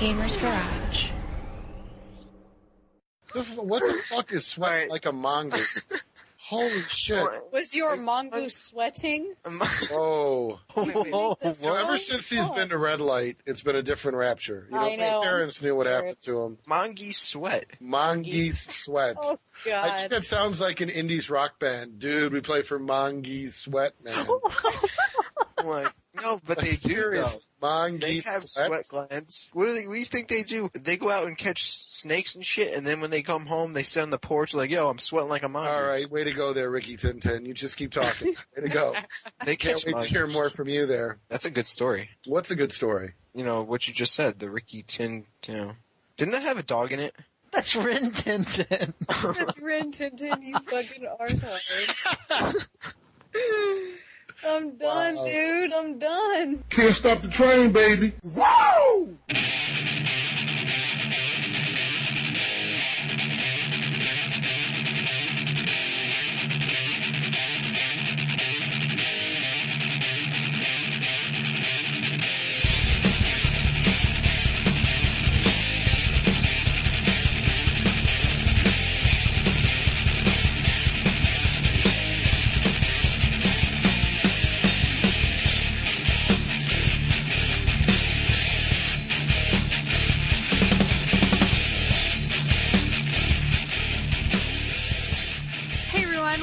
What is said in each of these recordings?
Gamer's Garage. What the fuck is sweat like a mongoose? Holy shit. Was your mongoose sweating? Oh. Wait, Ever since he's been to Red Light, it's been a different rapture. You know, I know, his parents knew what happened to him. Mongoose sweat. Mongoose sweat. Oh, God. I think that sounds like an indies rock band. Dude, we play for Mongoose Sweat, man. I'm like, no, but they do, though. They have sweat glands. What do you think they do? They go out and catch snakes and shit, and then when they come home, they sit on the porch like, yo, I'm sweating like a mongoose. All right, way to go there, Ricky Tintin. You just keep talking. Way to go. They Can't wait to hear more from you there. That's a good story. What's a good story? You know, what you just said, the Ricky Tin, you know. Didn't that have a dog in it? That's Rin Tintin. That's Rin Tintin, you fucking arthard. I'm done, dude. I'm done. Can't stop the train, baby. Woo!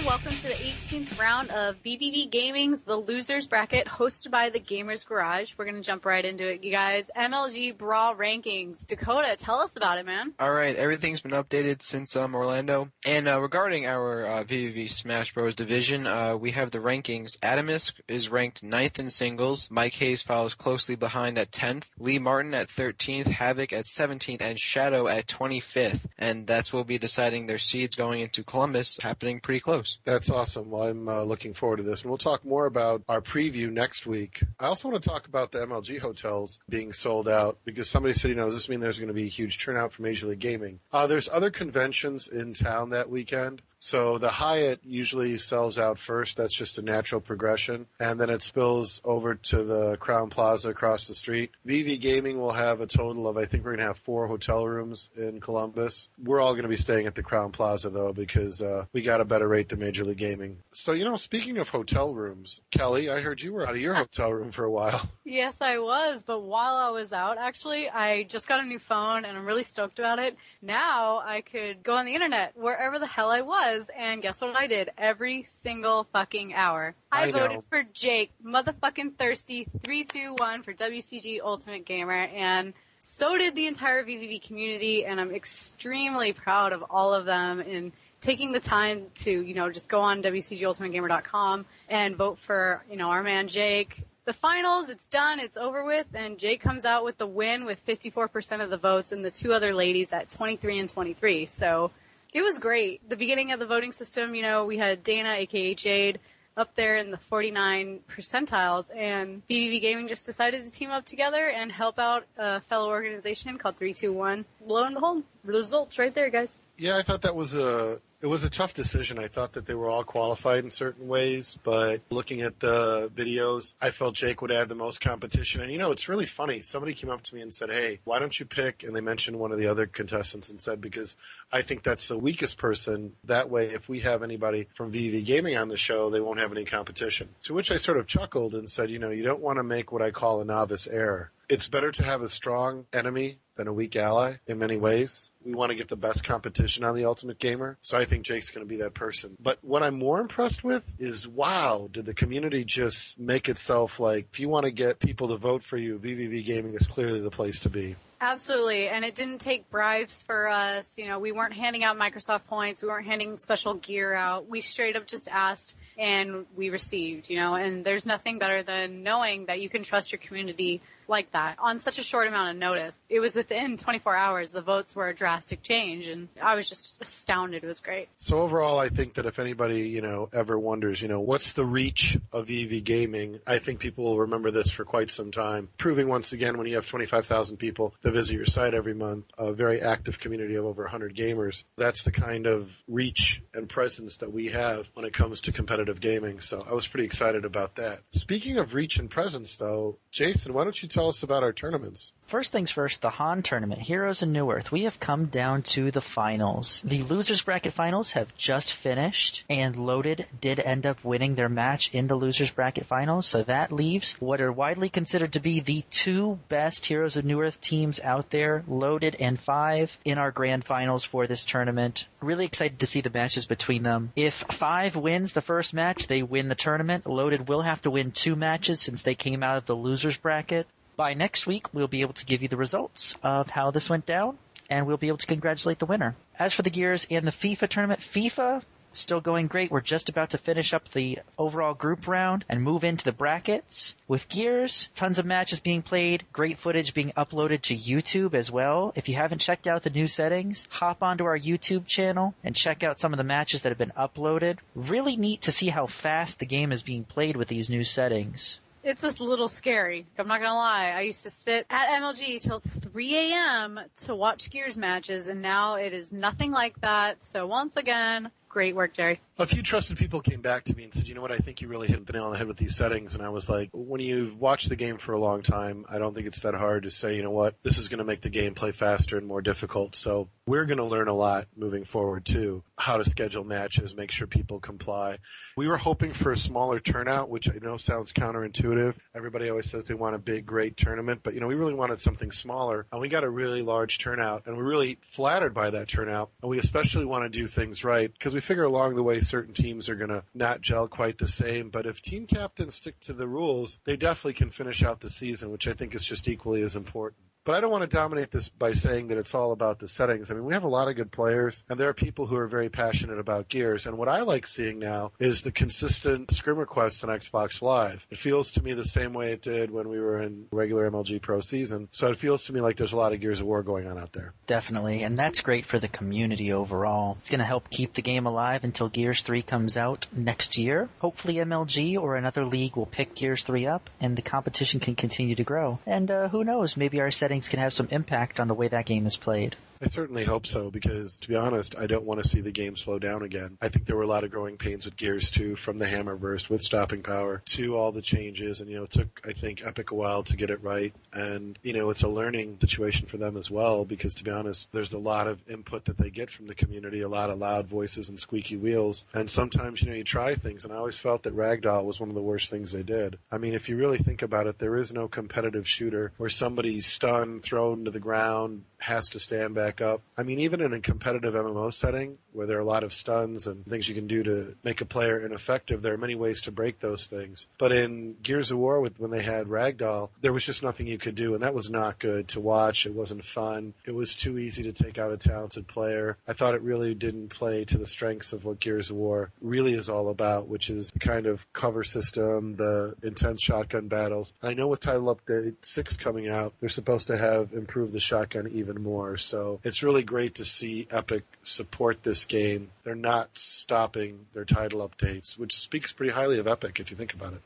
Welcome to the 18th round of BBB Gaming's The Losers Bracket, hosted by the Gamers Garage. We're going to jump right into it, you guys. MLG Brawl Rankings. Dakota, tell us about it, man. All right, everything's been updated since Orlando. And regarding our VVV Smash Bros. Division, we have the rankings. Atomisk is ranked 9th in singles. Mike Hayes follows closely behind at 10th. Lee Martin at 13th. Havoc at 17th. And Shadow at 25th. And that's what will be deciding their seeds going into Columbus, happening pretty close. That's awesome. Well, I'm looking forward to this. And we'll talk more about our preview next week. I also want to talk about the MLG hotels being sold out because somebody said, does this mean there's going to be a huge turnout for Major League Gaming? There's other conventions in town that weekend. So the Hyatt usually sells out first. That's just a natural progression. And then it spills over to the Crown Plaza across the street. VV Gaming will have a total of, I think we're going to have 4 hotel rooms in Columbus. We're all going to be staying at the Crown Plaza, though, because we got a better rate than Major League Gaming. So, speaking of hotel rooms, Kelly, I heard you were out of your hotel room for a while. Yes, I was. But while I was out, actually, I just got a new phone, and I'm really stoked about it. Now I could go on the internet wherever the hell I was. And guess what I did every single fucking hour? I voted for Jake, motherfucking thirsty, 321 for WCG Ultimate Gamer, and so did the entire VVV community, and I'm extremely proud of all of them in taking the time to, just go on WCGUltimateGamer.com and vote for, our man Jake. The finals, it's done, it's over with, and Jake comes out with the win with 54% of the votes, and the 2 other ladies at 23 and 23, so it was great. The beginning of the voting system, we had Dana, aka Jade, up there in the 49 percentiles, and BBB Gaming just decided to team up together and help out a fellow organization called 321. Lo and behold, results right there, guys. Yeah, I thought that was it was a tough decision. I thought that they were all qualified in certain ways, but looking at the videos, I felt Jake would have the most competition. And, it's really funny. Somebody came up to me and said, hey, why don't you pick? And they mentioned one of the other contestants and said, because I think that's the weakest person. That way, if we have anybody from VV Gaming on the show, they won't have any competition. To which I sort of chuckled and said, you don't want to make what I call a novice error. It's better to have a strong enemy than a weak ally in many ways. We want to get the best competition on the Ultimate Gamer, so I think Jake's going to be that person. But what I'm more impressed with is, wow, did the community just make itself like, if you want to get people to vote for you, VVV Gaming is clearly the place to be. Absolutely, and it didn't take bribes for us. We weren't handing out Microsoft points. We weren't handing special gear out. We straight up just asked, and we received, and there's nothing better than knowing that you can trust your community like that on such a short amount of notice. It was within 24 hours. The votes were a drastic change, and I was just astounded. It was great. So overall, I think that if anybody, ever wonders, what's the reach of VV Gaming, I think people will remember this for quite some time. Proving once again, when you have 25,000 people that visit your site every month, a very active community of over 100 gamers, that's the kind of reach and presence that we have when it comes to competitive gaming. So I was pretty excited about that. Speaking of reach and presence, though, Jason, why don't you tell us about our tournaments? First things first, the Han tournament, Heroes of New Earth. We have come down to the finals. The losers bracket finals have just finished, and Loaded did end up winning their match in the losers bracket finals, so that leaves what are widely considered to be the two best Heroes of New Earth teams out there, Loaded and Five, in our grand finals for this tournament. Really excited to see the matches between them. If Five wins the first match, they win the tournament. Loaded will have to win 2 matches since they came out of the losers bracket. By next week, we'll be able to give you the results of how this went down, and we'll be able to congratulate the winner. As for the Gears and the FIFA tournament, FIFA still going great. We're just about to finish up the overall group round and move into the brackets. With Gears, tons of matches being played, great footage being uploaded to YouTube as well. If you haven't checked out the new settings, hop onto our YouTube channel and check out some of the matches that have been uploaded. Really neat to see how fast the game is being played with these new settings. It's just a little scary. I'm not gonna lie. I used to sit at MLG till 3 a.m. to watch Gears matches, and now it is nothing like that. So once again, great work, Jerry. A few trusted people came back to me and said, you know what, I think you really hit the nail on the head with these settings. And I was like, when you've watched the game for a long time, I don't think it's that hard to say, you know what, this is going to make the game play faster and more difficult. So we're going to learn a lot moving forward, too, how to schedule matches, make sure people comply. We were hoping for a smaller turnout, which I know sounds counterintuitive. Everybody always says they want a big, great tournament. But, you know, we really wanted something smaller. And we got a really large turnout. And we're really flattered by that turnout. And we especially want to do things right because we figure along the way certain teams are going to not gel quite the same, but if team captains stick to the rules, they definitely can finish out the season, which I think is just equally as important. But I don't want to dominate this by saying that it's all about the settings. I mean, we have a lot of good players, and there are people who are very passionate about Gears. And what I like seeing now is the consistent scrim requests on Xbox Live. It feels to me the same way it did when we were in regular MLG Pro season. So it feels to me like there's a lot of Gears of War going on out there. Definitely, and that's great for the community overall. It's going to help keep the game alive until Gears 3 comes out next year. Hopefully MLG or another league will pick Gears 3 up, and the competition can continue to grow. And who knows, maybe our settings can have some impact on the way that game is played. I certainly hope so because, to be honest, I don't want to see the game slow down again. I think there were a lot of growing pains with Gears 2 from the hammer burst with stopping power to all the changes. And, it took, I think, Epic a while to get it right. And, it's a learning situation for them as well because, to be honest, there's a lot of input that they get from the community, a lot of loud voices and squeaky wheels. And sometimes, you try things. And I always felt that Ragdoll was one of the worst things they did. I mean, if you really think about it, there is no competitive shooter where somebody's stunned, thrown to the ground, has to stand back up. I mean, even in a competitive MMO setting where there are a lot of stuns and things you can do to make a player ineffective, there are many ways to break those things. But in Gears of War, when they had Ragdoll, there was just nothing you could do, and that was not good to watch. It wasn't fun. It was too easy to take out a talented player. I thought it really didn't play to the strengths of what Gears of War really is all about, which is the kind of cover system, the intense shotgun battles. And I know with Title Update 6 coming out, they're supposed to have improved the shotgun even more. So it's really great to see Epic support this game. They're not stopping their title updates, which speaks pretty highly of Epic if you think about it.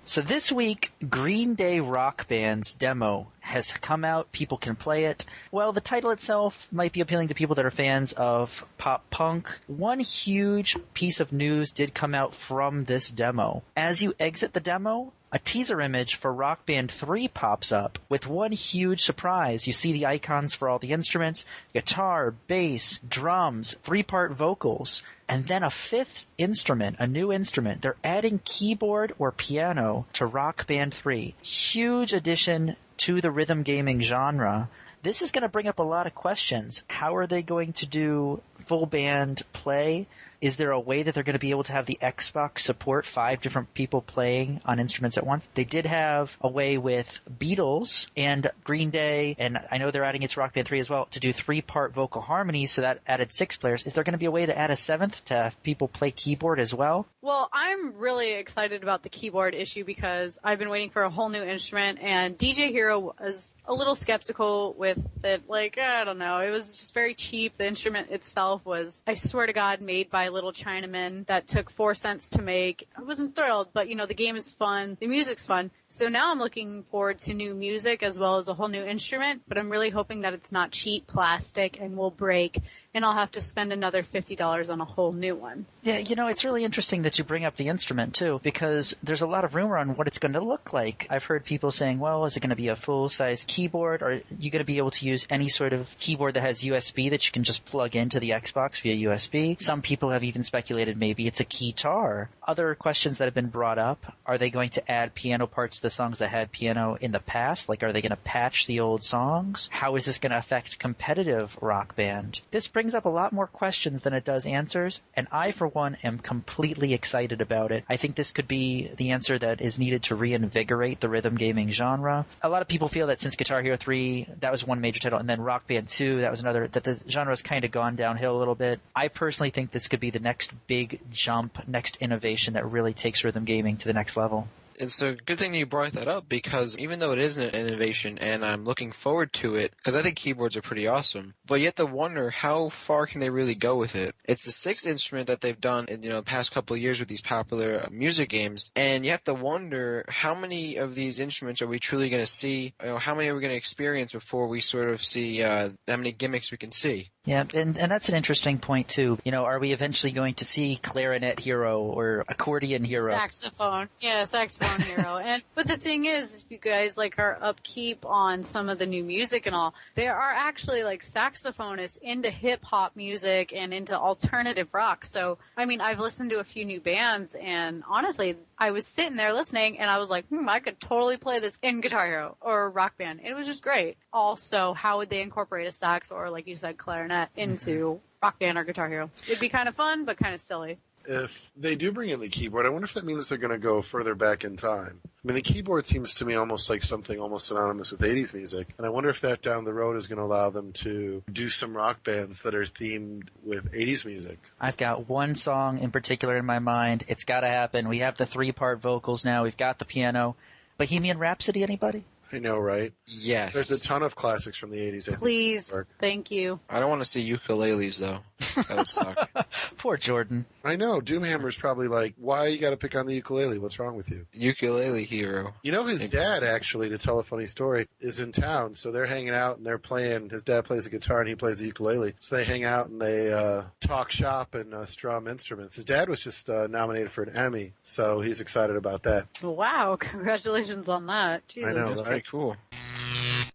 So this week, Green Day Rock Band's demo has come out. People can play it. Well, the title itself might be appealing to people that are fans of pop punk. One huge piece of news did come out from this demo. As you exit the demo, a teaser image for Rock Band 3 pops up with one huge surprise. You see the icons for all the instruments, guitar, bass, drums, 3-part vocals, and then a 5th instrument, a new instrument. They're adding keyboard or piano to Rock Band 3. Huge addition to the rhythm gaming genre. This is going to bring up a lot of questions. How are they going to do full band play? Is there a way that they're going to be able to have the Xbox support 5 different people playing on instruments at once? They did have a way with Beatles and Green Day, and I know they're adding it to Rock Band 3 as well, to do 3-part vocal harmonies, so that added 6 players. Is there going to be a way to add a 7th to have people play keyboard as well? Well, I'm really excited about the keyboard issue because I've been waiting for a whole new instrument, and DJ Hero was a little skeptical with it. Like, I don't know. It was just very cheap. The instrument itself was, I swear to God, made by little Chinamen that took 4 cents to make. I wasn't thrilled, but the game is fun. The music's fun. So now I'm looking forward to new music as well as a whole new instrument, but I'm really hoping that it's not cheap plastic and will break, and I'll have to spend another $50 on a whole new one. Yeah, it's really interesting that you bring up the instrument, too, because there's a lot of rumor on what it's going to look like. I've heard people saying, well, is it going to be a full-size keyboard? Or are you going to be able to use any sort of keyboard that has USB that you can just plug into the Xbox via USB? Some people have even speculated maybe it's a keytar. Other questions that have been brought up, are they going to add piano parts to the songs that had piano in the past? Like, are they going to patch the old songs? How is this going to affect competitive Rock Band? This brings up a lot more questions than it does answers, and I, for one, am completely excited about it. I think this could be the answer that is needed to reinvigorate the rhythm gaming genre. A lot of people feel that since Guitar Hero 3, that was one major title, and then Rock Band 2, that was another, that the genre's kind of gone downhill a little bit. I personally think this could be the next big jump, next innovation that really takes rhythm gaming to the next level. It's a good thing you brought that up, because even though it is an innovation and I'm looking forward to it, because I think keyboards are pretty awesome, but you have to wonder how far can they really go with it. It's the sixth instrument that they've done in the past couple of years with these popular music games, and you have to wonder how many of these instruments are we truly going to see, how many are we going to experience before we sort of see how many gimmicks we can see. Yeah, and that's an interesting point, too. Are we eventually going to see Clarinet Hero or Accordion Hero? Saxophone. Yeah, Saxophone Hero. But the thing is, if you guys are upkeep on some of the new music and all, there are actually saxophonists into hip-hop music and into alternative rock. So, I've listened to a few new bands, and honestly, I was sitting there listening, and I was like, I could totally play this in Guitar Hero or Rock Band. It was just great. Also, how would they incorporate a sax or, like you said, clarinet into Rock Band or Guitar Hero? It'd be kind of fun, but kind of silly. If they do bring in the keyboard, I wonder if that means they're going to go further back in time. The keyboard seems to me almost like something almost synonymous with 80s music, and I wonder if that down the road is going to allow them to do some rock bands that are themed with 80s music. I've got one song in particular in my mind. It's got to happen. We have the 3-part vocals now. We've got the piano. Bohemian Rhapsody, anybody? I know, right? Yes. There's a ton of classics from the 80s. Please. Thank you. I don't want to see ukuleles, though. That would suck. Poor Jordan. I know. Doomhammer's probably like, why you got to pick on the ukulele? What's wrong with you? Ukulele hero. His dad, actually, to tell a funny story, is in town. So they're hanging out and they're playing. His dad plays the guitar and he plays the ukulele. So they hang out and they talk shop and strum instruments. His dad was just nominated for an Emmy. So he's excited about that. Wow. Congratulations on that. Jesus. I know, That's right? pretty cool.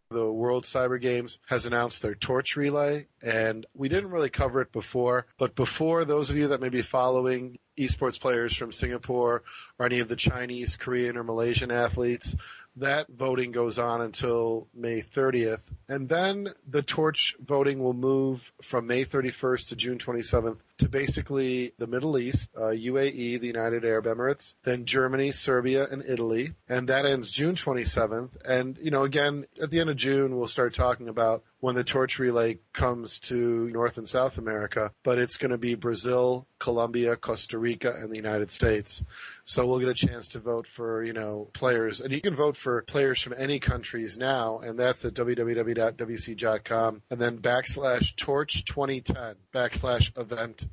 The World Cyber Games has announced their torch relay, and we didn't really cover it before, but before, those of you that may be following esports players from Singapore or any of the Chinese, Korean, or Malaysian athletes, that voting goes on until May 30th, and then the torch voting will move from May 31st to June 27th to basically the Middle East, UAE, the United Arab Emirates, then Germany, Serbia, and Italy, and that ends June 27th. And, again, at the end of June, we'll start talking about when the torch relay comes to North and South America, but it's going to be Brazil, Colombia, Costa Rica, and the United States. So we'll get a chance to vote for, players. And you can vote for players from any countries now, and that's at www.wcg.com, and then /torch2010 /event.asp.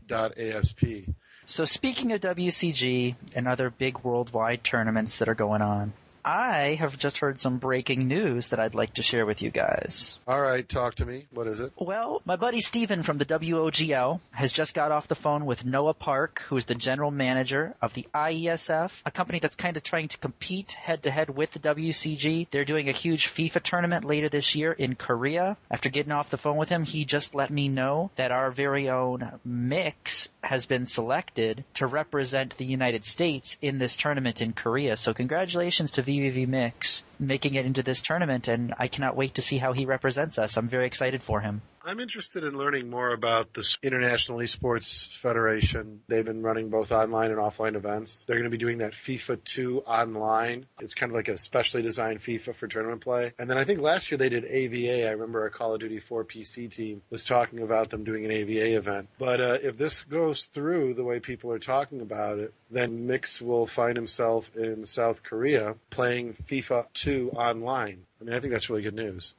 So speaking of WCG and other big worldwide tournaments that are going on, I have just heard some breaking news that I'd like to share with you guys. All right, talk to me. What is it? Well, my buddy Steven from the WOGL has just got off the phone with Noah Park, who is the general manager of the IESF, a company that's kind of trying to compete head-to-head with the WCG. They're doing a huge FIFA tournament later this year in Korea. After getting off the phone with him, he just let me know that our very own Mix has been selected to represent the United States in this tournament in Korea. So congratulations to VVV Mix making it into this tournament, and I cannot wait to see how he represents us. I'm very excited for him. I'm interested in learning more about this International Esports Federation. They've been running both online and offline events. They're going to be doing that FIFA 2 online. It's kind of like a specially designed FIFA for tournament play. And then I think last year they did AVA. I remember our Call of Duty 4 PC team was talking about them doing an AVA event. But if this goes through the way people are talking about it, then Mix will find himself in South Korea playing FIFA 2 online. I think that's really good news.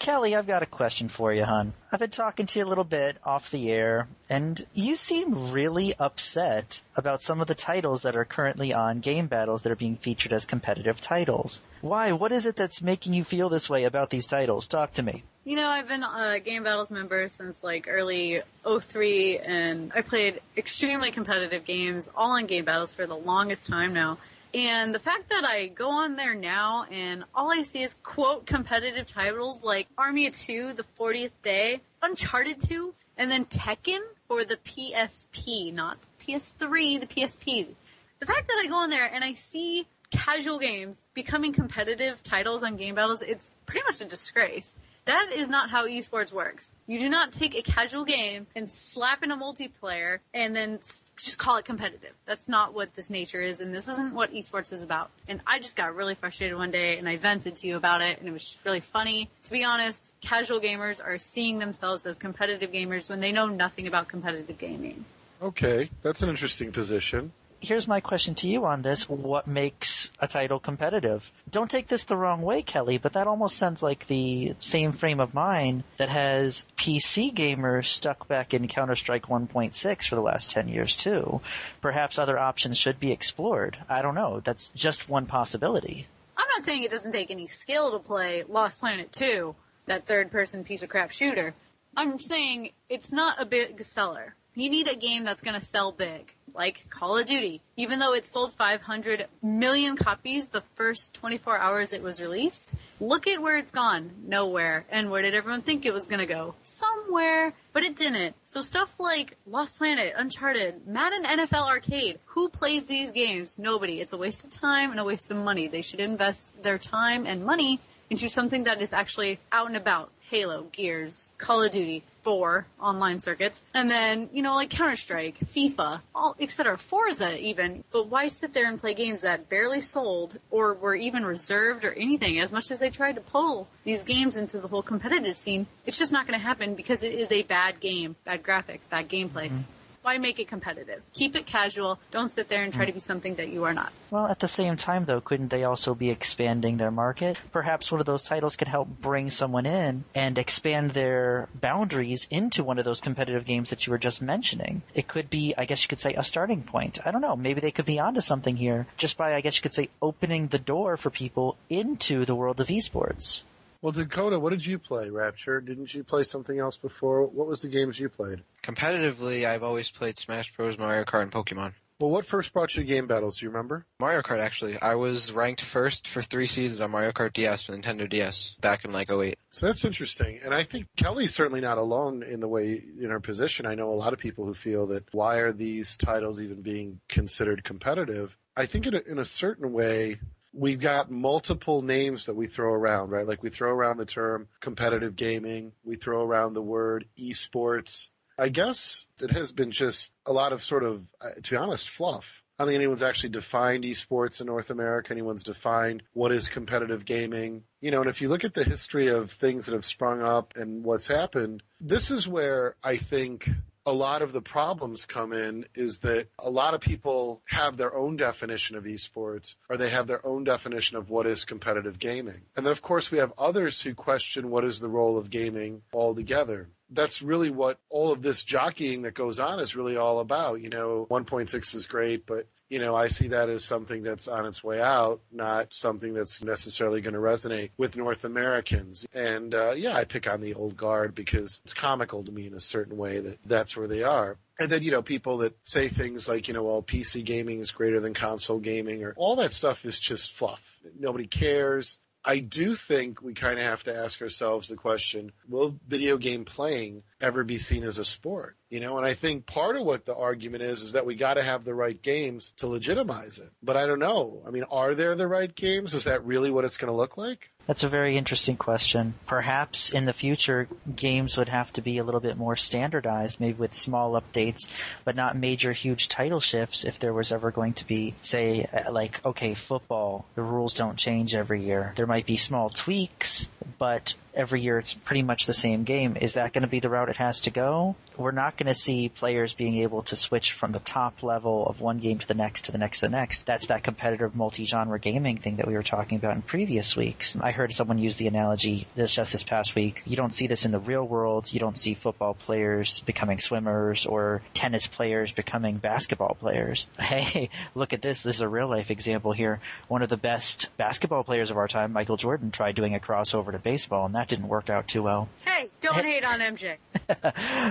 Kelly, I've got a question for you, hon. I've been talking to you a little bit off the air, and you seem really upset about some of the titles that are currently on GameBattles that are being featured as competitive titles. Why? What is it that's making you feel this way about these titles? Talk to me. You know, I've been a GameBattles member since like early '03, and I played extremely competitive games all on GameBattles for the longest time now. And the fact that I go on there now and all I see is, quote, competitive titles like Army of Two, The 40th Day, Uncharted 2, and then Tekken for the PSP, not the PS3, the PSP. The fact that I go on there and I see casual games becoming competitive titles on GameBattles, it's pretty much a disgrace. That is not how eSports works. You do not take a casual game and slap in a multiplayer and then just call it competitive. That's not what this nature is, and this isn't what eSports is about. And I just got really frustrated one day, and I vented to you about it, and it was just really funny. To be honest, casual gamers are seeing themselves as competitive gamers when they know nothing about competitive gaming. Okay, that's an interesting position. Here's my question to you on this. What makes a title competitive? Don't take this the wrong way, Kelly, but that almost sounds like the same frame of mind that has PC gamers stuck back in Counter-Strike 1.6 for the last 10 years, too. Perhaps other options should be explored. I don't know. That's just one possibility. I'm not saying it doesn't take any skill to play Lost Planet 2, that third-person piece of crap shooter. I'm saying it's not a big seller. You need a game that's going to sell big, like Call of Duty. Even though it sold 500 million copies the first 24 hours it was released, look at where it's gone. Nowhere. And where did everyone think it was going to go? Somewhere. But it didn't. So stuff like Lost Planet, Uncharted, Madden NFL Arcade. Who plays these games? Nobody. It's a waste of time and a waste of money. They should invest their time and money into something that is actually out and about. Halo, Gears, Call of Duty, 4 online circuits, and then, you know, like Counter-Strike, FIFA, all, etc., Forza even. But why sit there and play games that barely sold or were even reserved or anything? As much as they tried to pull these games into the whole competitive scene, it's just not going to happen because it is a bad game, bad graphics, bad gameplay. Mm-hmm. Why make it competitive? Keep it casual. Don't sit there and try to be something that you are not. Well, at the same time, though, couldn't they also be expanding their market? Perhaps one of those titles could help bring someone in and expand their boundaries into one of those competitive games that you were just mentioning. It could be, I guess you could say, a starting point. I don't know. Maybe they could be onto something here just by, I guess you could say, opening the door for people into the world of esports. Well, Dakota, what did you play, Rapture? Didn't you play something else before? What was the games you played? Competitively, I've always played Smash Bros., Mario Kart, and Pokemon. Well, what first brought you to GameBattles? Do you remember? Mario Kart, actually. I was ranked first for 3 seasons on Mario Kart DS for Nintendo DS back in, like, 2008. So that's interesting. And I think Kelly's certainly not alone in the way, in her position. I know a lot of people who feel that why are these titles even being considered competitive? I think in a certain way, we've got multiple names that we throw around, right? Like we throw around the term competitive gaming. We throw around the word eSports. I guess it has been just a lot of sort of, to be honest, fluff. I don't think anyone's actually defined eSports in North America. Anyone's defined what is competitive gaming. You know, and if you look at the history of things that have sprung up and what's happened, this is where I think a lot of the problems come in, is that a lot of people have their own definition of esports, or they have their own definition of what is competitive gaming. And then, of course, we have others who question what is the role of gaming altogether. That's really what all of this jockeying that goes on is really all about. You know, 1.6 is great, but you know, I see that as something that's on its way out, not something that's necessarily going to resonate with North Americans. And I pick on the old guard because it's comical to me in a certain way that that's where they are. And then, you know, people that say things like, you know, well, PC gaming is greater than console gaming, or all that stuff is just fluff. Nobody cares. I do think we kind of have to ask ourselves the question, will video game playing ever be seen as a sport? You know, and I think part of what the argument is that we got to have the right games to legitimize it. But I don't know. I mean, are there the right games? Is that really what it's going to look like? That's a very interesting question. Perhaps in the future, games would have to be a little bit more standardized, maybe with small updates, but not major, huge title shifts if there was ever going to be, say, like, okay, football, the rules don't change every year. There might be small tweaks, but every year it's pretty much the same game. Is that going to be the route it has to go? We're not going to see players being able to switch from the top level of one game to the next, to the next, to the next. That's that competitive multi-genre gaming thing that we were talking about in previous weeks. I heard someone use the analogy just this past week. You don't see this in the real world. You don't see football players becoming swimmers or tennis players becoming basketball players. Hey, look at this. This is a real-life example here. One of the best basketball players of our time, Michael Jordan, tried doing a crossover to baseball, and that didn't work out too well. Hey, don't hate on MJ.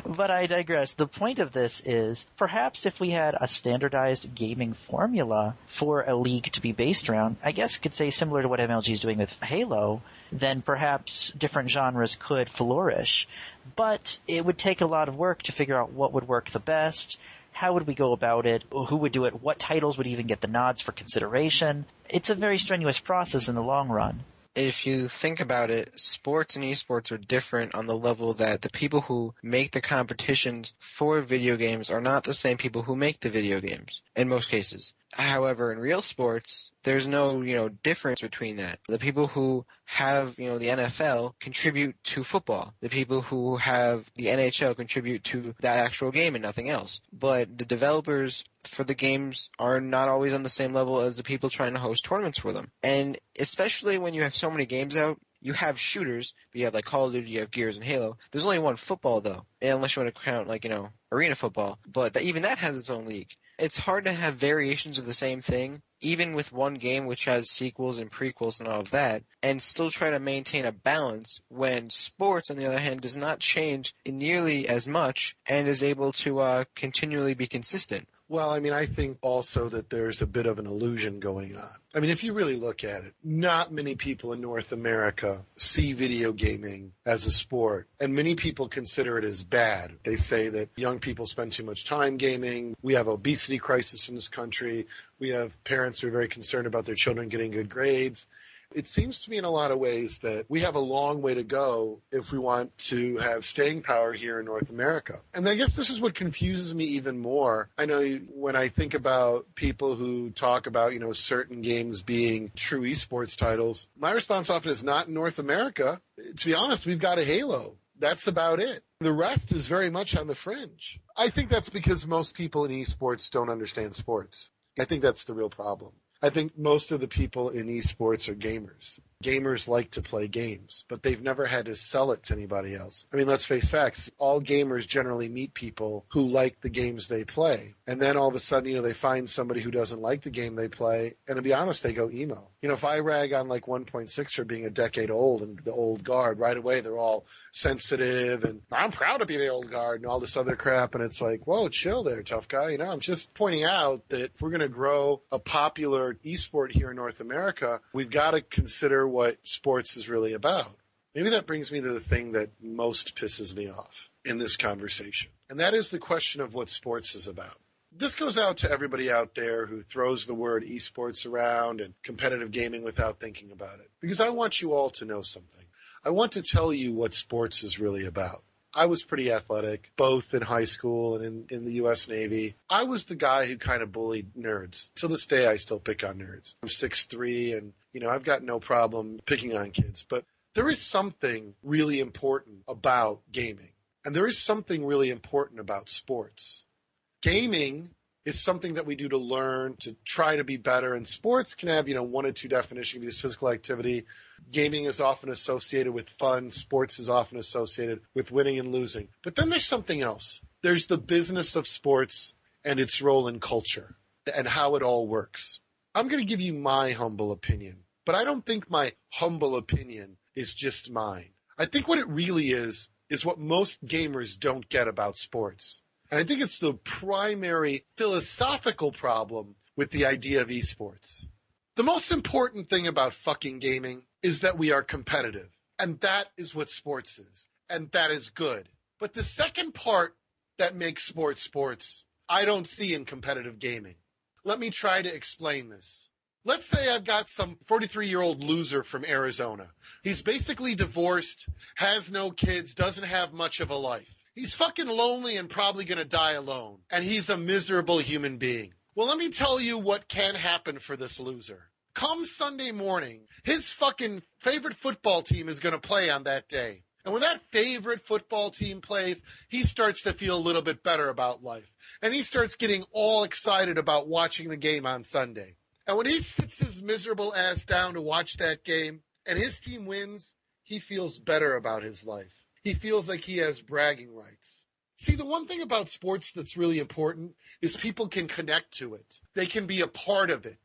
But I digress. The point of this is, perhaps if we had a standardized gaming formula for a league to be based around, I guess you could say similar to what MLG is doing with Halo, then perhaps different genres could flourish. But it would take a lot of work to figure out what would work the best. How would we go about it? Who would do it? What titles would even get the nods for consideration? It's a very strenuous process in the long run. If you think about it, sports and esports are different on the level that the people who make the competitions for video games are not the same people who make the video games, in most cases. However, in real sports, there's no, difference between that. The people who have, the NFL contribute to football. The people who have the NHL contribute to that actual game and nothing else. But the developers for the games are not always on the same level as the people trying to host tournaments for them. And especially when you have so many games out, you have shooters, but you have like Call of Duty, you have Gears and Halo. There's only one football though, unless you want to count arena football. But even that has its own league. It's hard to have variations of the same thing, even with one game which has sequels and prequels and all of that, and still try to maintain a balance when sports, on the other hand, does not change nearly as much and is able to continually be consistent. Well, I think also that there's a bit of an illusion going on. If you really look at it, not many people in North America see video gaming as a sport, and many people consider it as bad. They say that young people spend too much time gaming. We have obesity crisis in this country. We have parents who are very concerned about their children getting good grades. It seems to me in a lot of ways that we have a long way to go if we want to have staying power here in North America. And I guess this is what confuses me even more. I know when I think about people who talk about, certain games being true esports titles, my response often is not in North America. To be honest, we've got a Halo. That's about it. The rest is very much on the fringe. I think that's because most people in esports don't understand sports. I think that's the real problem. I think most of the people in esports are gamers. Gamers like to play games, but they've never had to sell it to anybody else. Let's face facts. All gamers generally meet people who like the games they play. And then all of a sudden, they find somebody who doesn't like the game they play. And to be honest, they go emo. If I rag on 1.6 for being a decade old and the old guard, right away they're all sensitive and I'm proud to be the old guard and all this other crap. And it's like, whoa, chill there, tough guy. I'm just pointing out that if we're going to grow a popular esport here in North America, we've got to consider what sports is really about. Maybe that brings me to the thing that most pisses me off in this conversation. And that is the question of what sports is about. This goes out to everybody out there who throws the word esports around and competitive gaming without thinking about it. Because I want you all to know something. I want to tell you what sports is really about. I was pretty athletic, both in high school and in the U.S. Navy. I was the guy who kind of bullied nerds. To this day, I still pick on nerds. I'm 6'3", and, I've got no problem picking on kids. But there is something really important about gaming. And there is something really important about sports. Gaming is something that we do to learn, to try to be better. And sports can have, one or two definitions of this physical activity. Gaming is often associated with fun. Sports is often associated with winning and losing. But then there's something else. There's the business of sports and its role in culture and how it all works. I'm going to give you my humble opinion, but I don't think my humble opinion is just mine. I think what it really is what most gamers don't get about sports. And I think it's the primary philosophical problem with the idea of esports. The most important thing about fucking gaming is that we are competitive. And that is what sports is. And that is good. But the second part that makes sports, I don't see in competitive gaming. Let me try to explain this. Let's say I've got some 43-year-old loser from Arizona. He's basically divorced, has no kids, doesn't have much of a life. He's fucking lonely and probably going to die alone. And he's a miserable human being. Well, let me tell you what can happen for this loser. Come Sunday morning, his fucking favorite football team is going to play on that day. And when that favorite football team plays, he starts to feel a little bit better about life. And he starts getting all excited about watching the game on Sunday. And when he sits his miserable ass down to watch that game and his team wins, he feels better about his life. He feels like he has bragging rights. See, the one thing about sports that's really important is people can connect to it. They can be a part of it.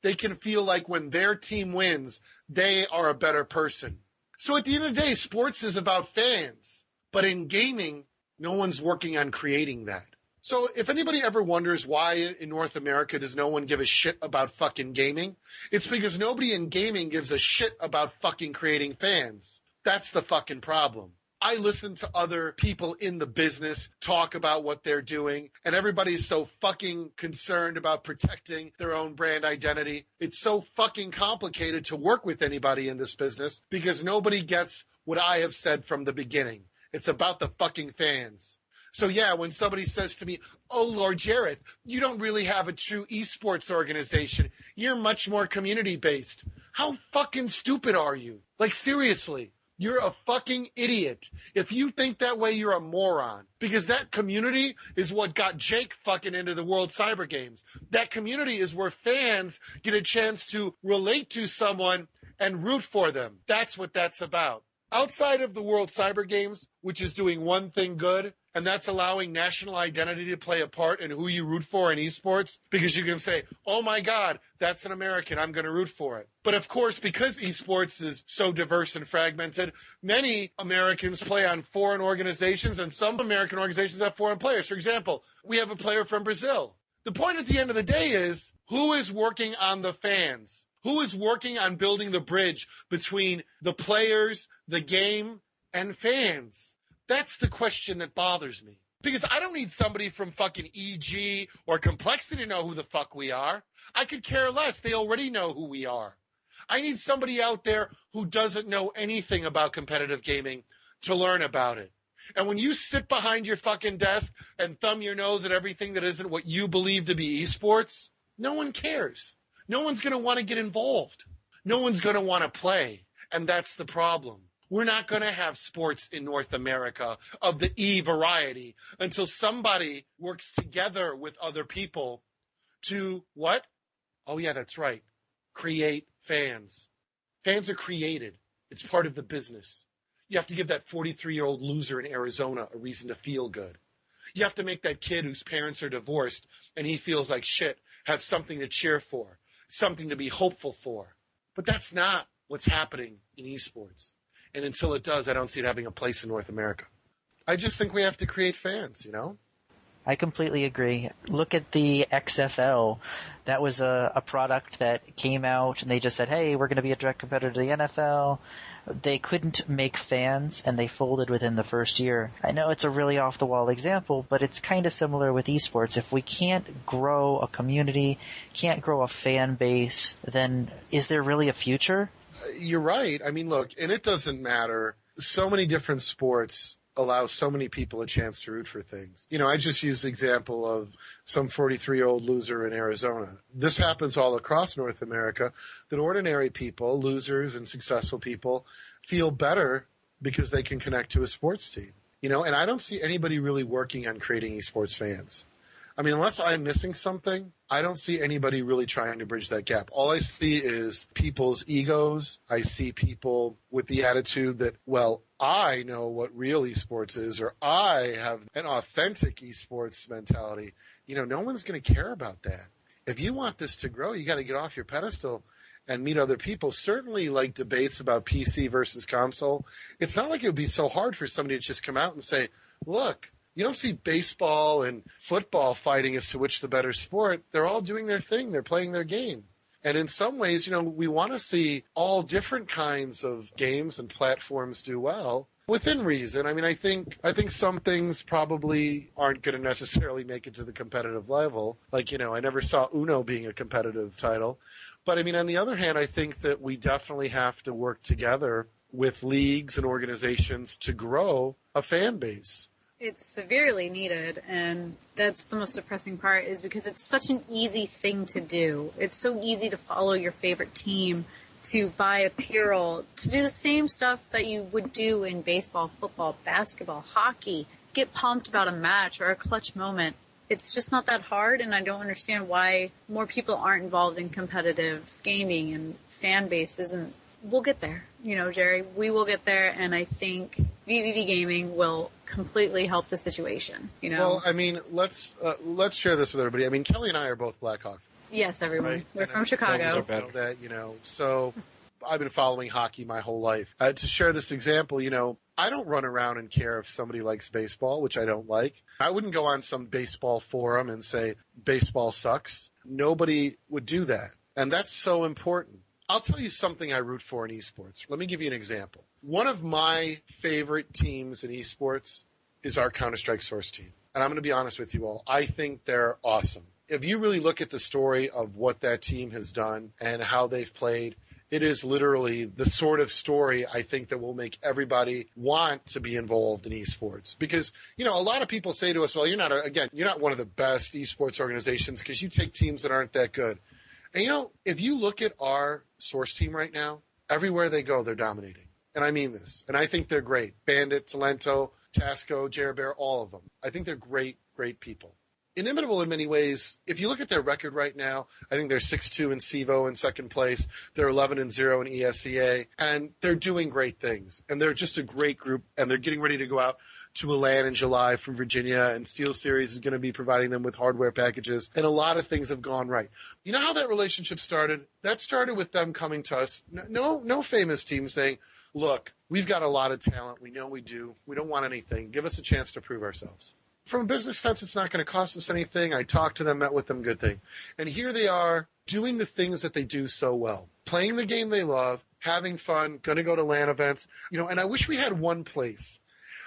They can feel like when their team wins, they are a better person. So at the end of the day, sports is about fans. But in gaming, no one's working on creating that. So if anybody ever wonders why in North America does no one give a shit about fucking gaming, it's because nobody in gaming gives a shit about fucking creating fans. That's the fucking problem. I listen to other people in the business talk about what they're doing, and everybody's so fucking concerned about protecting their own brand identity. It's so fucking complicated to work with anybody in this business because nobody gets what I have said from the beginning. It's about the fucking fans. So yeah, when somebody says to me, oh, Lord Jareth, you don't really have a true eSports organization. You're much more community-based. How fucking stupid are you? Like, seriously. You're a fucking idiot. If you think that way, you're a moron. Because that community is what got Jake fucking into the World Cyber Games. That community is where fans get a chance to relate to someone and root for them. That's what that's about. Outside of the World Cyber Games, which is doing one thing good, and that's allowing national identity to play a part in who you root for in esports, because you can say, oh my God, that's an American, I'm going to root for it. But of course, because esports is so diverse and fragmented, many Americans play on foreign organizations, and some American organizations have foreign players. For example, we have a player from Brazil. The point at the end of the day is, who is working on the fans? Who is working on building the bridge between the players, the game, and fans? That's the question that bothers me. Because I don't need somebody from fucking EG or Complexity to know who the fuck we are. I could care less. They already know who we are. I need somebody out there who doesn't know anything about competitive gaming to learn about it. And when you sit behind your fucking desk and thumb your nose at everything that isn't what you believe to be esports, no one cares. No one's going to want to get involved. No one's going to want to play. And that's the problem. We're not going to have sports in North America of the E variety until somebody works together with other people to what? Oh, yeah, that's right. Create fans. Fans are created. It's part of the business. You have to give that 43-year-old loser in Arizona a reason to feel good. You have to make that kid whose parents are divorced and he feels like shit have something to cheer for, something to be hopeful for. But that's not what's happening in esports. And until it does, I don't see it having a place in North America. I just think we have to create fans, you know? I completely agree. Look at the XFL. That was a product that came out and they just said, hey, we're going to be a direct competitor to the NFL. They couldn't make fans and they folded within the first year. I know it's a really off-the-wall example, but it's kind of similar with esports. If we can't grow a community, can't grow a fan base, then is there really a future? You're right. I mean, look, and it doesn't matter. So many different sports allow so many people a chance to root for things. You know, I just used the example of some 43-year-old loser in Arizona. This happens all across North America, that ordinary people, losers and successful people, feel better because they can connect to a sports team. You know, and I don't see anybody really working on creating esports fans. I mean, unless I'm missing something, I don't see anybody really trying to bridge that gap. All I see is people's egos. I see people with the attitude that, well, I know what real esports is, or I have an authentic esports mentality. You know, no one's going to care about that. If you want this to grow, you got to get off your pedestal and meet other people. Certainly, like debates about PC versus console, it's not like it would be so hard for somebody to just come out and say, look, you don't see baseball and football fighting as to which the better sport. They're all doing their thing. They're playing their game. And in some ways, you know, we want to see all different kinds of games and platforms do well within reason. I mean, I think some things probably aren't going to necessarily make it to the competitive level. Like, you know, I never saw Uno being a competitive title. But I mean, on the other hand, I think that we definitely have to work together with leagues and organizations to grow a fan base. It's severely needed, and that's the most depressing part, is because it's such an easy thing to do. It's so easy to follow your favorite team, to buy apparel, to do the same stuff that you would do in baseball, football, basketball, hockey, get pumped about a match or a clutch moment. It's just not that hard, and I don't understand why more people aren't involved in competitive gaming and fan bases, and we'll get there. Jerry, we will get there, and I think VVV Gaming will completely help the situation. Well, I mean, let's share this with everybody. I mean, Kelly and I are both Blackhawk. Yes, everyone. Right? We're from Chicago. So I've been following hockey my whole life. To share this example, I don't run around and care if somebody likes baseball, which I don't like. I wouldn't go on some baseball forum and say baseball sucks. Nobody would do that, and that's so important. I'll tell you something I root for in esports. Let me give you an example. One of my favorite teams in esports is our Counter-Strike Source team. And I'm going to be honest with you all. I think they're awesome. If you really look at the story of what that team has done and how they've played, it is literally the sort of story I think that will make everybody want to be involved in esports. Because, a lot of people say to us, well, you're not one of the best esports organizations because you take teams that aren't that good. And if you look at our Source team right now, everywhere they go, they're dominating. And I mean this. And I think they're great. Bandit, Talento, Tasco, Jerbear, all of them. I think they're great, great people. Inimitable in many ways. If you look at their record right now, I think they're 6-2 in CEVO in second place. They're 11-0 in ESEA. And they're doing great things. And they're just a great group. And they're getting ready to go out to LAN in July from Virginia, and SteelSeries is going to be providing them with hardware packages, and a lot of things have gone right. You know how that relationship started? That started with them coming to us, no famous team saying, look, we've got a lot of talent, we know we do, we don't want anything, give us a chance to prove ourselves. From a business sense, it's not going to cost us anything. I talked to them, met with them, good thing. And here they are doing the things that they do so well, playing the game they love, having fun, going to go to LAN events, and I wish we had one place.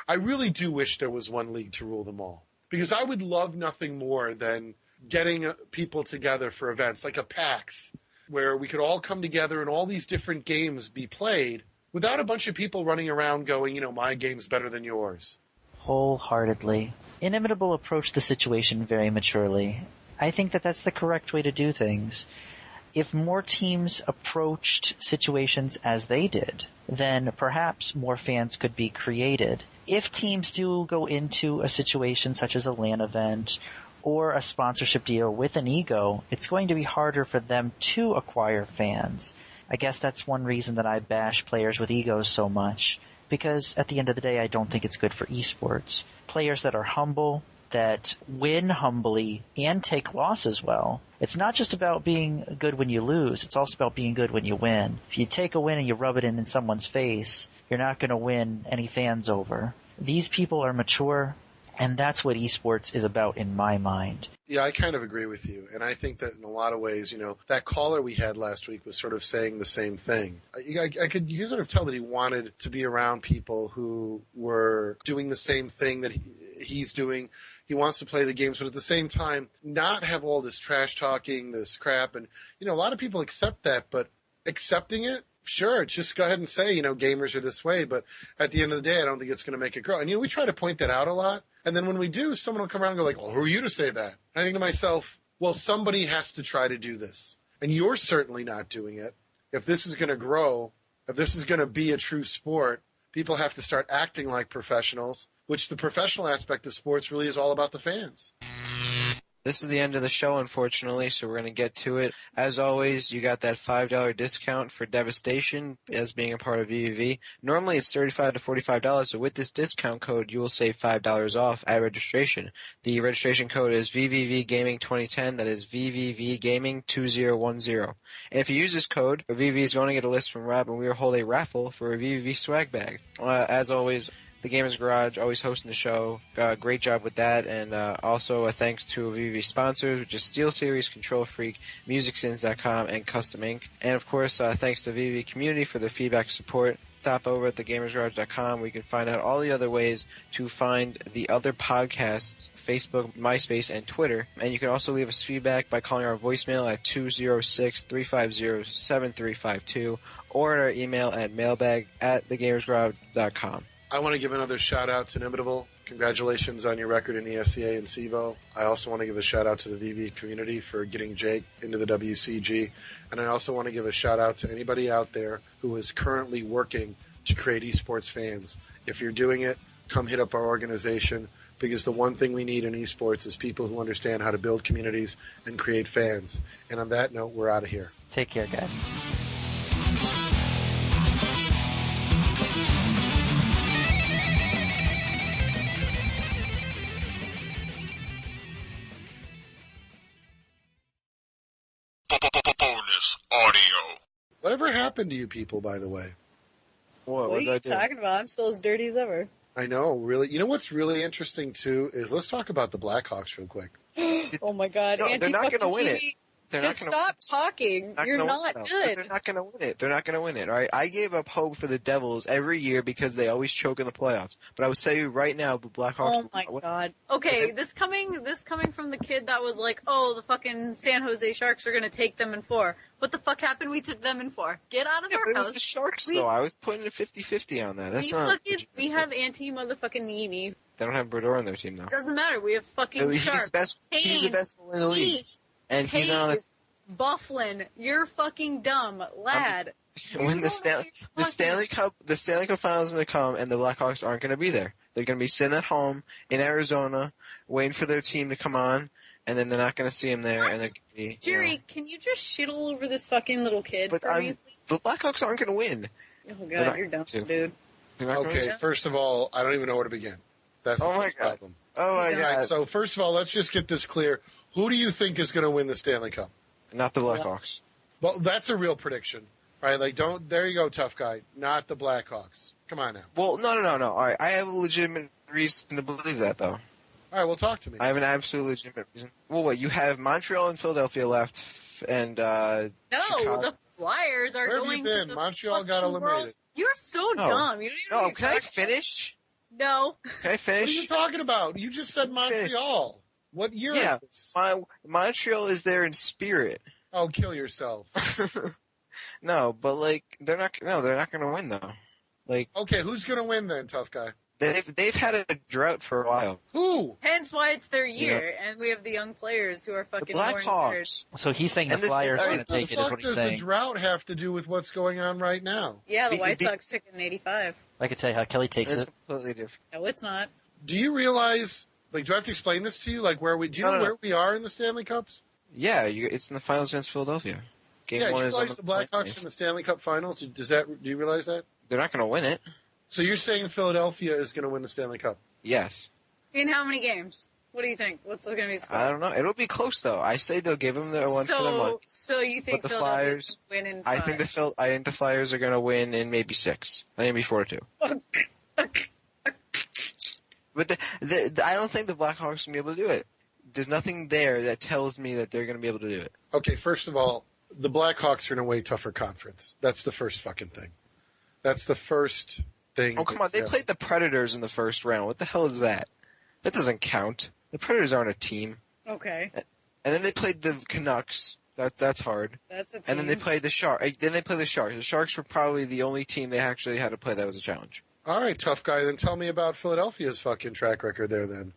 I really do wish there was one league to rule them all, because I would love nothing more than getting people together for events like a PAX where we could all come together and all these different games be played without a bunch of people running around going, my game's better than yours. Wholeheartedly. Inimitable approached the situation very maturely. I think that that's the correct way to do things. If more teams approached situations as they did, then perhaps more fans could be created. If teams do go into a situation such as a LAN event or a sponsorship deal with an ego, it's going to be harder for them to acquire fans. I guess that's one reason that I bash players with egos so much, because at the end of the day, I don't think it's good for esports. Players that are humble, that win humbly and take losses well. It's not just about being good when you lose, it's also about being good when you win. If you take a win and you rub it in someone's face, you're not going to win any fans over. These people are mature, and that's what esports is about in my mind. Yeah, I kind of agree with you. And I think that in a lot of ways, that caller we had last week was sort of saying the same thing. You could sort of tell that he wanted to be around people who were doing the same thing that he's doing. He wants to play the games, but at the same time, not have all this trash talking, this crap. And, a lot of people accept that, but accepting it, sure, just go ahead and say, gamers are this way. But at the end of the day, I don't think it's going to make it grow. And, we try to point that out a lot. And then when we do, someone will come around and go like, well, who are you to say that? And I think to myself, well, somebody has to try to do this. And you're certainly not doing it. If this is going to grow, if this is going to be a true sport, people have to start acting like professionals, which the professional aspect of sports really is all about the fans. This is the end of the show, unfortunately, so we're going to get to it. As always, you got that $5 discount for Devastation as being a part of VVV. Normally it's $35 to $45, so with this discount code, you will save $5 off at registration. The registration code is VVVGaming2010. That is VVVGaming2010. And if you use this code, VVV is going to get a list from Rob, and we will hold a raffle for a VVV swag bag. As always, the Gamers Garage, always hosting the show. Great job with that. And also a thanks to VVV sponsors, which is SteelSeries, Control Freak, MusicSins.com, and Custom Ink. And, of course, thanks to VVV community for their feedback and support. Stop over at thegamersgarage.com where you can find out all the other ways to find the other podcasts, Facebook, MySpace, and Twitter. And you can also leave us feedback by calling our voicemail at 206-350-7352 or our email at mailbag@thegamersgarage.com. I want to give another shout out to Inimitable, Congratulations on your record in ESCA and SEVO. I also want to give a shout out to the VV community for getting Jake into the WCG. And I also want to give a shout out to anybody out there who is currently working to create esports fans. If you're doing it, come hit up our organization, because the one thing we need in esports is people who understand how to build communities and create fans. And on that note, we're out of here. Take care, guys. Bonus audio. Whatever happened to you people, by the way? What are you talking about? I'm still as dirty as ever. I know, really. You know what's really interesting, too, is let's talk about the Blackhawks real quick. Oh, my God. No, they're not going to win it. Just stop talking. You're not good. They're not going to win it. They're not going to win it, all right? I gave up hope for the Devils every year because they always choke in the playoffs. But I would say right now, the Blackhawks... Oh, my God. Okay, this coming from the kid that was like, oh, the fucking San Jose Sharks are going to take them in 4. What the fuck happened? We took them in 4. Get out of our it house. was the Sharks, though. I was putting a 50-50 on that. That's not... We have anti-motherfucking Nimi. They don't have Brodeur on their team, though. Doesn't matter. We have fucking Sharks. He's the best one in the league. And he's on the... Bufflin, you're fucking dumb, lad. When the Stanley Cup Finals is going to come, and the Blackhawks aren't going to be there. They're going to be sitting at home in Arizona, waiting for their team to come on, and then they're not going to see him there. And Jerry, can you just shit all over this fucking little kid? But the Blackhawks aren't going to win. Oh God, you're dumb, dude. Okay, first of all, I don't even know where to begin. That's the first problem. Oh my God. Right, so first of all, let's just get this clear. Who do you think is going to win the Stanley Cup? Not the Blackhawks. Well, that's a real prediction, right? Like, there you go, tough guy. Not the Blackhawks. Come on now. Well, no. All right, I have a legitimate reason to believe that, though. All right, well, talk to me. I have an absolute legitimate reason. Well, what, you have Montreal and Philadelphia left, and No, Chicago. the Flyers are Where going have you been? to the Montreal got eliminated. World. You're so dumb. You don't even can I finish? No. Can I finish? What are you talking about? You just said Montreal. What year is this? Montreal is there in spirit. Oh, kill yourself. No, but they're not going to win though. Okay, who's going to win then, tough guy? They've had a drought for a while. Who? Hence why it's their year, and we have the young players who are fucking more injured. So he's saying the Flyers are going to take it, is what he's saying. What does the drought have to do with what's going on right now? Yeah, the White Sox took it in '85. I could tell you how Kelly takes it. Completely different. No, it's not. Do you realize? Do I have to explain this to you? Where we? Do you know where we are in the Stanley Cups? Yeah, it's in the finals against Philadelphia. Game 1 is on the Blackhawks in the Stanley Cup Finals. Do you realize that? They're not going to win it. So you're saying Philadelphia is going to win the Stanley Cup? Yes. In how many games? What do you think? What's going to be the score? I don't know. It'll be close though. I say they'll give them their one for the month. So you think the Philadelphia's Flyers? Win in 5? I think the Flyers are going to win in maybe 6. I think it'll be 4-2. But I don't think the Blackhawks will be able to do it. There's nothing there that tells me that they're going to be able to do it. Okay, first of all, the Blackhawks are in a way tougher conference. That's the first fucking thing. That's the first thing. Oh, come on. They played the Predators in the first round. What the hell is that? That doesn't count. The Predators aren't a team. Okay. And then they played the Canucks. That's hard. That's a team. And then they played the Sharks. The Sharks were probably the only team they actually had to play that was a challenge. All right, tough guy. Then tell me about Philadelphia's fucking track record there then.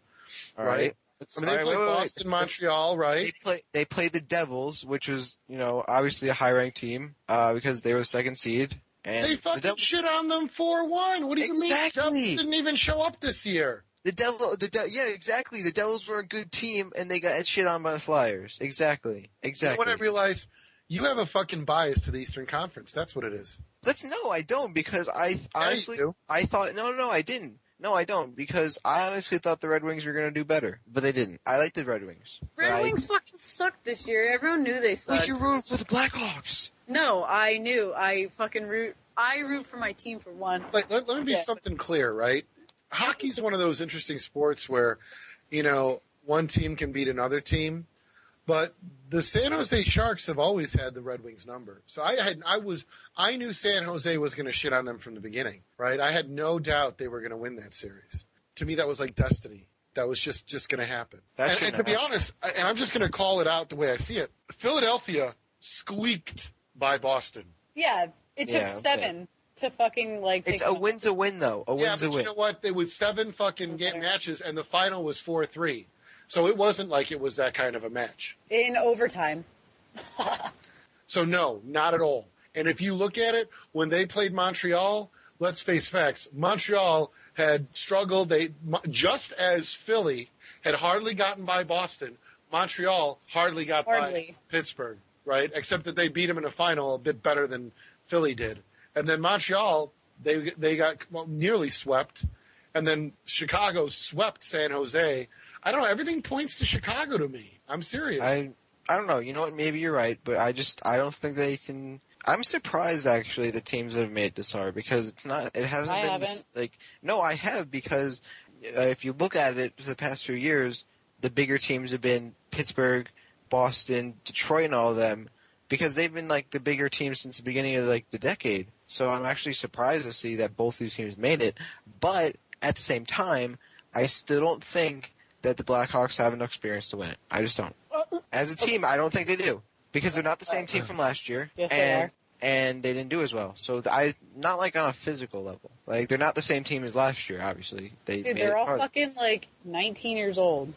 All right. They played Boston, Montreal, right? They played the Devils, which was, obviously a high-ranked team because they were the second seed. And they fucking shit on them 4-1. What do you mean? The Devils didn't even show up this year. Yeah, exactly. The Devils were a good team, and they got shit on by the Flyers. Exactly. You know what I realized? You have a fucking bias to the Eastern Conference. That's what it is. No, I don't, because I honestly, I thought, no, I didn't. No, I don't, because I honestly thought the Red Wings were going to do better, but they didn't. I like the Red Wings. Red Wings fucking sucked this year. Everyone knew they sucked. Like you're rooting for the Blackhawks. No, I knew. I root for my team for one. Let me be something clear, right? Hockey's one of those interesting sports where, one team can beat another team, but the San Jose Sharks have always had the Red Wings number. So I knew San Jose was going to shit on them from the beginning, right? I had no doubt they were going to win that series. To me, that was like destiny. That was just going to happen. And to be honest, and I'm just going to call it out the way I see it, Philadelphia squeaked by Boston. Yeah, it took 7. to fucking like. It's a win's a win, though. A win's a win. You know what? There was 7 fucking matches, and the final was 4-3. So it wasn't like it was that kind of a match. In overtime. So no, not at all. And if you look at it, when they played Montreal, let's face facts. Montreal had struggled. Just as Philly had hardly gotten by Boston, Montreal hardly got by Pittsburgh, right? Except that they beat them in a final a bit better than Philly did. And then Montreal, they got nearly swept. And then Chicago swept San Jose. I don't know. Everything points to Chicago to me. I'm serious. I don't know. You know what? Maybe you're right, but I don't think they can. I'm surprised actually the teams that have made it this far because it's not. It hasn't I been haven't. No, I have because if you look at it for the past few years, the bigger teams have been Pittsburgh, Boston, Detroit, and all of them because they've been like the bigger teams since the beginning of like the decade. So I'm actually surprised to see that both these teams made it. But at the same time, I still don't think that the Blackhawks have enough experience to win it. I just don't. As a team, I don't think they do because they're not the same team from last year. Yes, they are. And they didn't do as well. So not like on a physical level. Like they're not the same team as last year. Obviously, they're all fucking like 19 years old.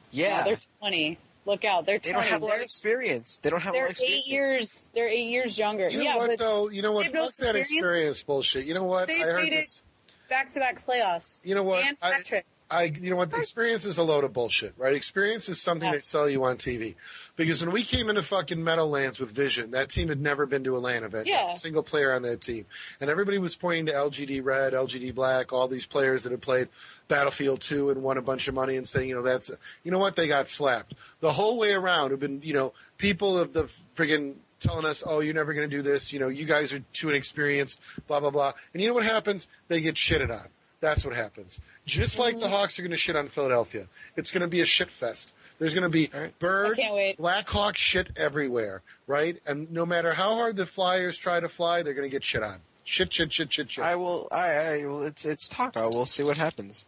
Yeah, no, they're 20. Look out, they're 20. They don't have a lot of experience. They don't have a lot of experience. They're 8 years younger. You know what, though? You know what? Fuck that experience bullshit. You know what? They made it back-to-back playoffs. You know what? And Patrick. You know what? The experience is a load of bullshit, right? Experience is something they sell you on TV. Because when we came into fucking Meadowlands with Vision, that team had never been to a LAN event. Yeah. Not a single player on that team. And everybody was pointing to LGD Red, LGD Black, all these players that had played Battlefield 2 and won a bunch of money and saying, you know what? They got slapped. The whole way around have been, people of the friggin' telling us, oh, you're never going to do this. You guys are too inexperienced, blah, blah, blah. And you know what happens? They get shitted on. That's what happens. Just like the Hawks are going to shit on Philadelphia. It's going to be a shit fest. There's going to be Bird, Blackhawk shit everywhere, right? And no matter how hard the Flyers try to fly, they're going to get shit on. Shit. It's talk. We'll see what happens.